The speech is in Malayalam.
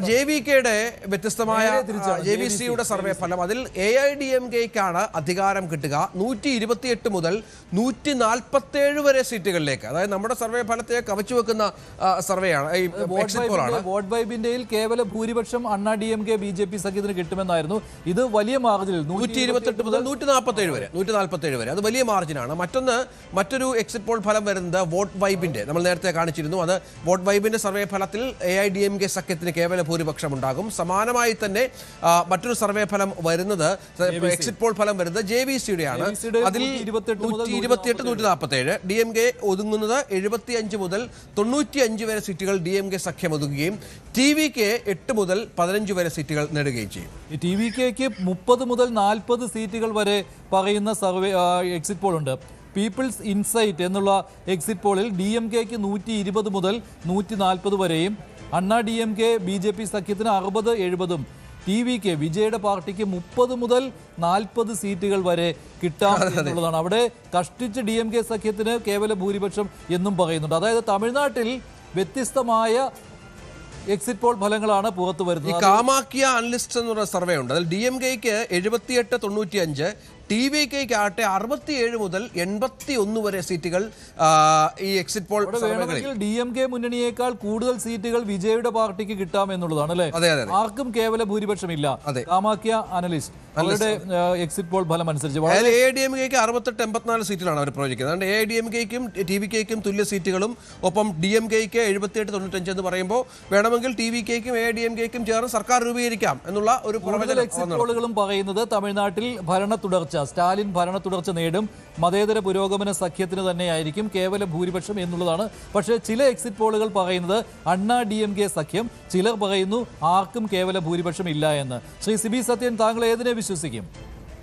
ജെവികെയുടെ വ്യത്യസ്തമായ ജെവിസിയുടെ സർവേ ഫലം അതിൽ AIDMKയ്ക്കാണ് അധികാരം കിട്ടുക 128 മുതൽ 147 വരെ സീറ്റുകളിലേക്ക്. അതായത് നമ്മുടെ സർവേ ഫലത്തെ കവച്ചു വെക്കുന്ന സർവേയാണ്. വോട്ട് വൈബിന്റെയിൽ കേവല ഭൂരിപക്ഷം അണ്ണാ DMK BJP സഖ്യത്തിന് കിട്ടുമെന്നായിരുന്നു. ഇത് വലിയ മാർജിനിൽ 128 മുതൽ 147 വരെ അത് വലിയ മാർജിനാണ്. മറ്റൊരു എക്സിറ്റ് പോൾ ഫലം വരുന്നത് വോട്ട് വൈബിന്റെ, നമ്മൾ നേരത്തെ കാണിച്ചിരുന്നു. അത് വോട്ട് വൈബിന്റെ സർവേ ഫലത്തിൽ AIDMK സഖ്യത്തിന് കേവല ഭൂരിപക്ഷം ഉണ്ടാകും. സമാനമായി തന്നെ മറ്റൊരു സർവേ ഫലം വരുന്നത്, എക്സിറ്റ് പോൾ ഫലം വരുന്നത് JVCയുടെയാണ്. അതിൽ 128-147, DMK ഒതുങ്ങുന്നത് 75 മുതൽ 95 വരെ സീറ്റുകൾ DMK സഖ്യം ഒതുങ്ങുകയും TVK 8 മുതൽ 15 വരെ സീറ്റുകൾ നേടുകയും ചെയ്യും. TVKക്ക് 30 മുതൽ 40 സീറ്റുകൾ വരെ പറയുന്ന സർവേ എക്സിറ്റ് പോൾ ഉണ്ട്. പീപ്പിൾസ് ഇൻസൈറ്റ് എന്നുള്ള എക്സിറ്റ് പോളിൽ DMKക്ക് 120 മുതൽ 140 വരെയും അണ്ണാ DMK BJP സഖ്യത്തിന് 60-70, TVK വിജയുടെ പാർട്ടിക്ക് 30 മുതൽ 40 സീറ്റുകൾ വരെ കിട്ടാം എന്നുള്ളതാണ്. അവിടെ കഷ്ടിച്ച് DMK സഖ്യത്തിന് കേവല ഭൂരിപക്ഷം എന്നും പറയുന്നുണ്ട്. അതായത് തമിഴ്നാട്ടിൽ വ്യത്യസ്തമായ എക്സിറ്റ് പോൾ ഫലങ്ങളാണ് പുറത്തു വരുന്നത്. കാമാക്കിയ അൺലിസ്റ്റ് എന്നുള്ള സർവേ ഉണ്ട്. അതിൽ DMKക്ക് 78-95, TVKക്ക് ആട്ടെ 67 മുതൽ 81 വരെ സീറ്റുകൾ ഈ എക്സിറ്റ് പോൾ DMK മുന്നണിയേക്കാൾ കൂടുതൽ സീറ്റുകൾ വിജയുടെ പാർട്ടിക്ക് കിട്ടാം എന്നുള്ളതാണ് അല്ലെ. ആർക്കും കേവല ഭൂരിപക്ഷം ഇല്ല. കാമാക്കിയ അനലിസ്റ്റ് അവരുടെ എക്സിറ്റ് പോൾ ഫലം അനുസരിച്ച് AIDMKക്ക് 68-84 സീറ്റിലാണ് അവർ പ്രവചിക്കുന്നത്. അതുകൊണ്ട് AIDMKയ്ക്കും TVKയ്ക്കും തുല്യ സീറ്റുകളും, ഒപ്പം DMKയ്ക്ക് 78-95 എന്ന് പറയുമ്പോൾ വേണമെങ്കിൽ TVKയ്ക്കും AIDMKയ്ക്കും ചേർന്ന് സർക്കാർ രൂപീകരിക്കാം എന്നുള്ള ഒരു എക്സിറ്റ് പോളുകളും പറയുന്നത് തമിഴ്നാട്ടിൽ ഭരണ തുടർച്ച, സ്റ്റാലിൻ ഭരണ തുടർച്ച നേടും, മതേതര പുരോഗമന സഖ്യത്തിന് തന്നെയായിരിക്കും കേവല ഭൂരിപക്ഷം എന്നുള്ളതാണ്. പക്ഷേ ചില എക്സിറ്റ് പോളുകൾ പറയുന്നത് അണ്ണാ DMK സഖ്യം, ചിലർ പറയുന്നു ആർക്കും കേവല ഭൂരിപക്ഷം ഇല്ല എന്ന്. ശ്രീ സിബി സത്യൻ, താങ്കൾ ഏതിനെ വിശ്വസിക്കും?